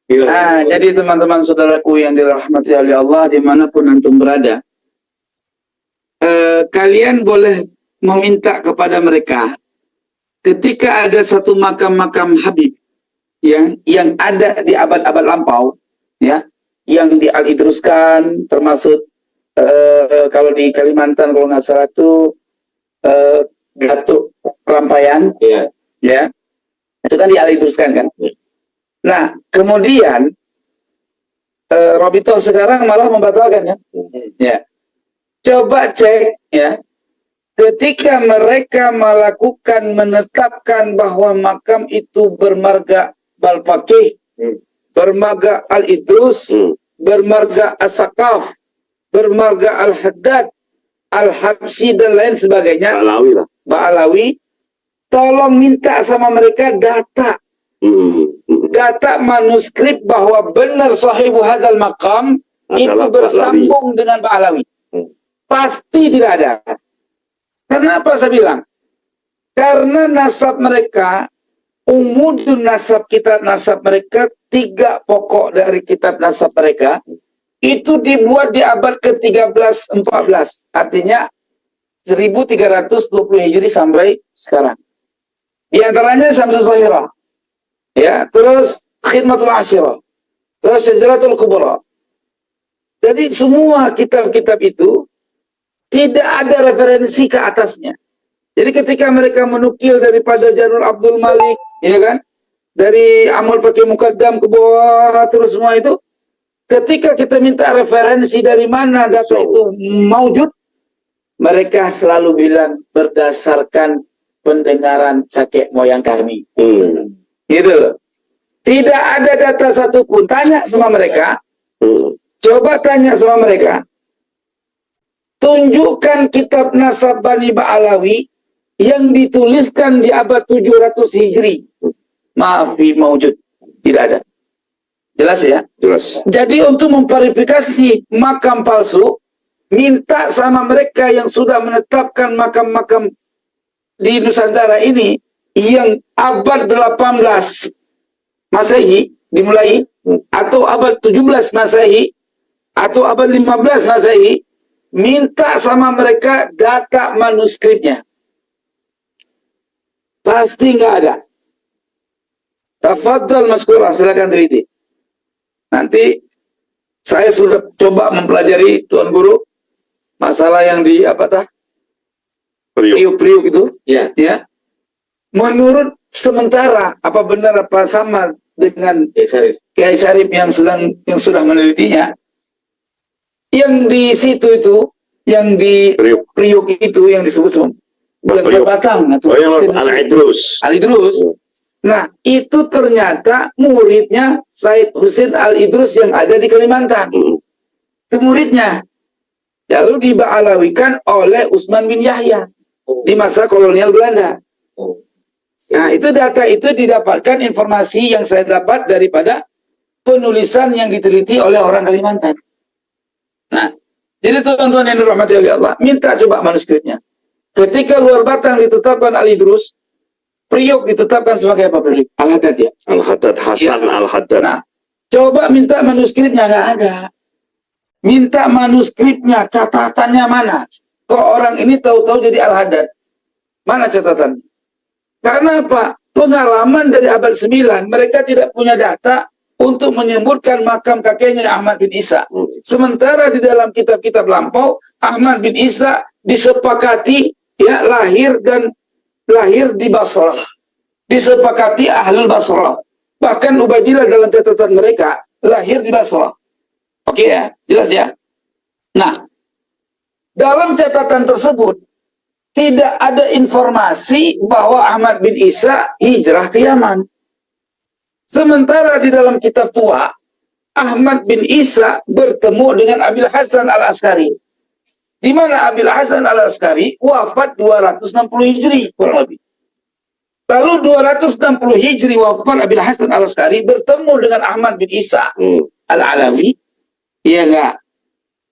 Jadi teman-teman saudaraku yang dirahmati oleh Allah dimanapun antum berada, kalian boleh meminta kepada mereka ketika ada satu makam-makam Habib yang ada di abad-abad lampau, ya, yang dialidruskan, termasuk kalau di Kalimantan kalau nggak salah itu Datuk Rampayan, ya, itu kan dialidruskan kan. Nah, kemudian Robito sekarang malah membatalkan, ya. Coba cek, ya, ketika mereka menetapkan bahwa makam itu bermarga Balfaqih, bermarga Al-Idrus, bermarga As-Saqaf, bermarga Al-Haddad, Al-Habsyi dan lain sebagainya, Ba'alawi, tolong minta sama mereka data manuskrip bahwa benar sahibu hadal makam itu bersambung dengan Ba'alawi. Pasti tidak ada. Kenapa saya bilang? Karena nasab mereka, umudun nasab, kitab nasab mereka, 3 pokok dari kitab nasab mereka itu dibuat di abad ke-13-14, artinya 1320 Hijri sampai sekarang. Di antaranya Syamsul Zahirah, ya, terus Khidmatul Ashirah, terus Syajaratul Kubra. Jadi semua kitab-kitab itu tidak ada referensi ke atasnya. Jadi ketika mereka menukil daripada Janur Abdul Malik, ya kan, dari Amal Pakai Mukaddam ke bawah terus semua itu, ketika kita minta referensi dari mana data itu maujud, mereka selalu bilang berdasarkan pendengaran kakek moyang kami. Gitu loh. Tidak ada data satupun. Tanya sama mereka, coba tanya sama mereka, tunjukkan kitab nasab Bani Ba'alawi yang dituliskan di abad 700 Hijri. Maafi maujud. Tidak ada. Jelas ya? Jelas. Jadi untuk memverifikasi makam palsu, minta sama mereka yang sudah menetapkan makam-makam di Nusantara ini yang abad 18 Masehi dimulai, atau abad 17 Masehi, atau abad 15 Masehi, minta sama mereka data manuskripnya. Pasti nggak ada. Tafadhal maskurah, silakan teliti. Nanti saya sudah coba mempelajari Tuan Guru masalah yang di Priuk itu, ya. Menurut sementara, apa benar apa sama dengan Kiai Syarif yang sudah menelitinya, yang di situ itu, yang di Priuk itu yang disebut Batang atau Al-Idrus. Nah, itu ternyata muridnya Said Husin Al-Idrus yang ada di Kalimantan. Itu muridnya. Lalu diba'alawikan oleh Utsman bin Yahya di masa kolonial Belanda. Nah, itu data itu didapatkan, informasi yang saya dapat daripada penulisan yang diteliti oleh orang Kalimantan. Nah, jadi teman-teman yang dirahmati oleh Allah, minta coba manuskripnya. Ketika Luar Batang ditetapkan Al-Idrus, Priok ditetapkan sebagai apa? Al-Haddad, ya? Al-Haddad, Hasan ya. Al-Haddad. Nah, coba minta manuskripnya, nggak ada. Minta manuskripnya, catatannya mana? Kok orang ini tahu-tahu jadi Al-Haddad? Mana catatannya? Karena apa? Pengalaman dari abad 9, mereka tidak punya data untuk menyebutkan makam kakeknya Ahmad bin Isa. Sementara di dalam kitab-kitab lampau, Ahmad bin Isa disepakati, ya, lahir di Basrah. Disepakati Ahlul Basrah. Bahkan Ubaidillah dalam catatan mereka lahir di Basrah. Oke ya, jelas ya. Nah, dalam catatan tersebut tidak ada informasi bahwa Ahmad bin Isa hijrah ke Yaman. Sementara di dalam kitab tua, Ahmad bin Isa bertemu dengan Abil Hasan Al-Askari. Di mana Abil Hasan Al-Askari wafat 260 Hijri kurang lebih. Lalu 260 Hijri wafat Abil Hasan Al-Askari, bertemu dengan Ahmad bin Isa Al-Alawi. Iya enggak?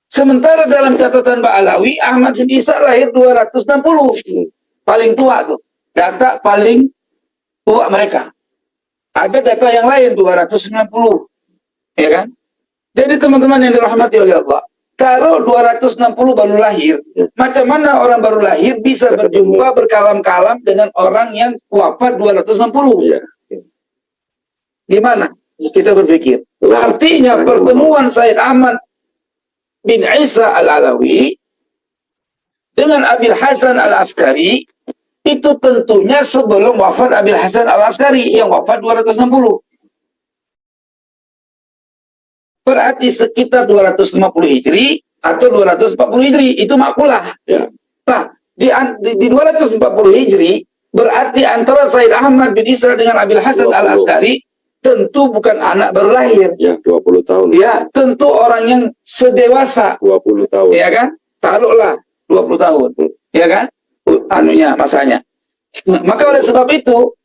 Sementara dalam catatan Ba'alawi, Ahmad bin Isa lahir 260. Paling tua tuh. Data paling tua mereka. Ada data yang lain 290. Ya kan? Jadi teman-teman yang dirahmati oleh Allah, kalau 260 baru lahir, macam mana orang baru lahir bisa berjumpa berkalam-kalam dengan orang yang wafat 260? Iya. Gimana? Kita berpikir. Artinya pertemuan Said Ahmad bin Isa Al-Alawi dengan Abil Hasan Al-Askari itu tentunya sebelum wafat Abil Hasan Al-Askari yang wafat 260. Berarti sekitar 250 Hijri atau 240 Hijri, itu makulah. Ya. Nah, di 240 Hijri berarti antara Said Ahmad bin Isa dengan Abil Hasan Al-Askari tentu bukan anak baru lahir. Ya, 20 tahun. Ya, tentu orang yang sedewasa. 20 tahun. Ya kan? Taruhlah 20 tahun. Ya kan? Anunya, masanya. Maka oleh sebab itu,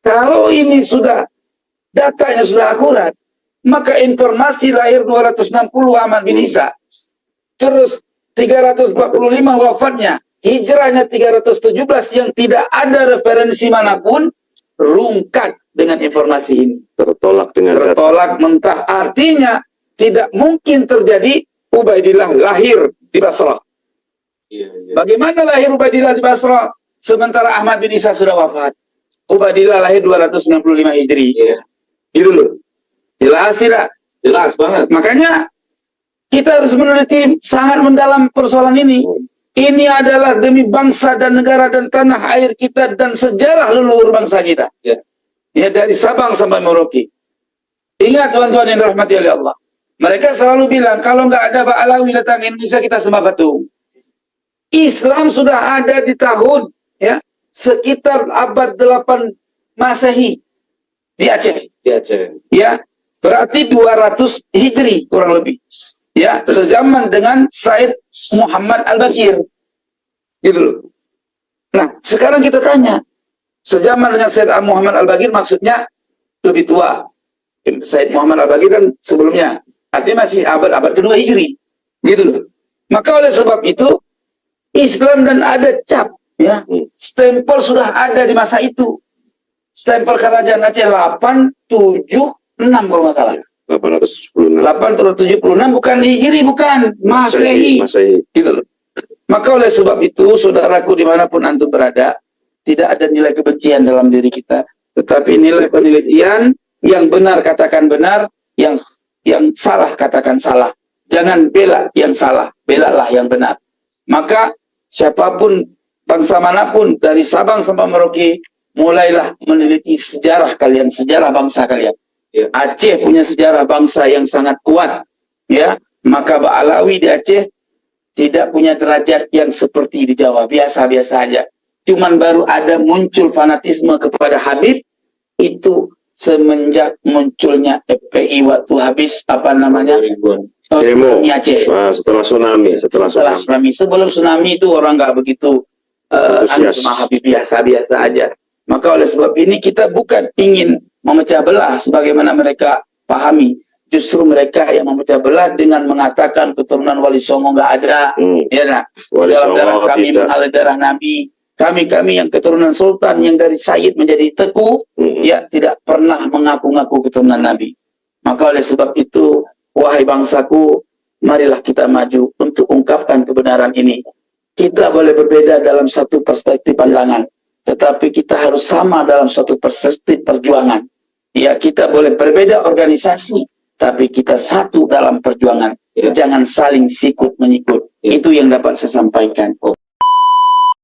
kalau ini sudah datanya sudah akurat, maka informasi lahir 260 Ahmad bin Isa, terus 345 wafatnya, hijrahnya 317 yang tidak ada referensi manapun, rungkat dengan informasi ini. Tertolak dengan tertolak mentah. Artinya tidak mungkin terjadi Ubaidillah lahir di Basrah. Bagaimana lahir Ubaidillah di Basrah sementara Ahmad bin Isa sudah wafat? Ubaidillah lahir 295 Hijri. Gitu loh. Jelas tidak? Jelas banget. Makanya kita harus meneliti sangat mendalam persoalan ini. Ini adalah demi bangsa dan negara dan tanah air kita dan sejarah leluhur bangsa kita. Ya, dari Sabang sampai Merauke. Ingat tuan-tuan yang dirahmati oleh Allah. Mereka selalu bilang kalau nggak ada Ba'alawi datang ke Indonesia kita sembah patung. Islam sudah ada di tahun sekitar abad 8 Masehi di Aceh. Ya. Berarti 200 Hijri kurang lebih. Ya, sejaman dengan Said Muhammad Al-Baqir. Gitu loh. Nah, sekarang kita tanya, sejaman dengan Said Muhammad Al-Baqir maksudnya lebih tua. Said Muhammad Al-Baqir kan sebelumnya. Artinya masih abad kedua Hijri. Gitu loh. Maka oleh sebab itu Islam dan ada cap, ya. Stempel sudah ada di masa itu. Stempel Kerajaan Aceh 876 kalau nggak salah. 876 bukan Hijri, bukan Masehi. Gitu loh. Maka oleh sebab itu, saudaraku dimanapun antum berada, tidak ada nilai kebencian dalam diri kita, tetapi nilai penelitian. Yang benar katakan benar, yang salah katakan salah. Jangan bela yang salah, belalah yang benar. Maka siapapun, bangsa manapun, dari Sabang sampai Merauke, mulailah meneliti sejarah kalian, sejarah bangsa kalian. Aceh punya sejarah bangsa yang sangat kuat. Ya, maka Ba'alawi di Aceh tidak punya derajat yang seperti di Jawa, biasa-biasa aja. Cuman baru ada muncul fanatisme kepada Habib itu semenjak munculnya FPI waktu habis apa namanya demo di Aceh. Setelah tsunami. Sebelum tsunami itu orang nggak begitu sama Habib, biasa-biasa aja. Maka oleh sebab ini kita bukan ingin memecah belah sebagaimana mereka pahami. Justru mereka yang memecah belah dengan mengatakan keturunan Wali Songo nggak ada. Ya nak, dalam darah kami mengalir darah Nabi. Kami yang keturunan Sultan yang dari Sayyid menjadi Teku, ya tidak pernah mengaku-ngaku keturunan Nabi. Maka oleh sebab itu, wahai bangsaku, marilah kita maju untuk ungkapkan kebenaran ini. Kita boleh berbeda dalam satu perspektif pandangan, tetapi kita harus sama dalam satu perspektif perjuangan. Ya, kita boleh berbeda organisasi, tapi kita satu dalam perjuangan. Jangan saling sikut menyikut. Itu yang dapat saya sampaikan.